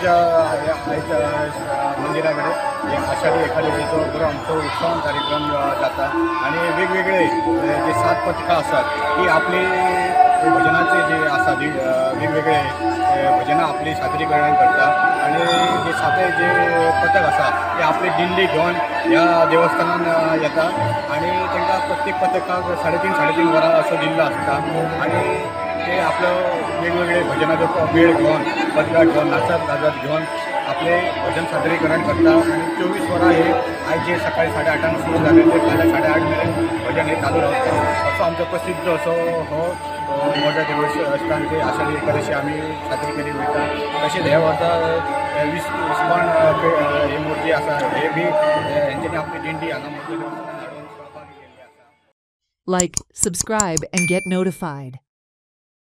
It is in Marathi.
आमच्या आयज मंदिराकडे आषाढी एकादशीचो बरो आमचो उत्सव कार्यक्रम जाता आणि वेगवेगळे जे 7 पथकां आसात ती आपली भजनाचे जे आसा वेगवेगळे भजनां आपली सादरीकरण करता आणि जे 7 जे पथक आसा ते आपली दिंडी घेवन ह्या देवस्थानान येता आणि तांकां प्रत्येक पथकाक 3.5 वरां असो दिल्लो आसता आणि ते आपलं वेगवेगळे भजनाचो वेळ घेवन पथकां घेवन नाचत गाजत घेवन आपले भजन सादरीकरण करता आणि 24 वरां हे आयज जे सकाळी 8:30 सुरू झाले ते फाल्यां 8:30 मेरेन भजन हे चालू रावता असो आमचो प्रसिद्ध असो हो मोठ्या देवस्थान ते आषाढी एकादशी आमी साजरी केली वयता. तशेंच हे वर्सा इस्कॉन हे मुर्ती आसा हे बी हेंच्यांनी आपली दिंडी हांगा मोठ्या देवस्थानान हाडून सहभागी केल्ली आसा. Like, subscribe and get notified.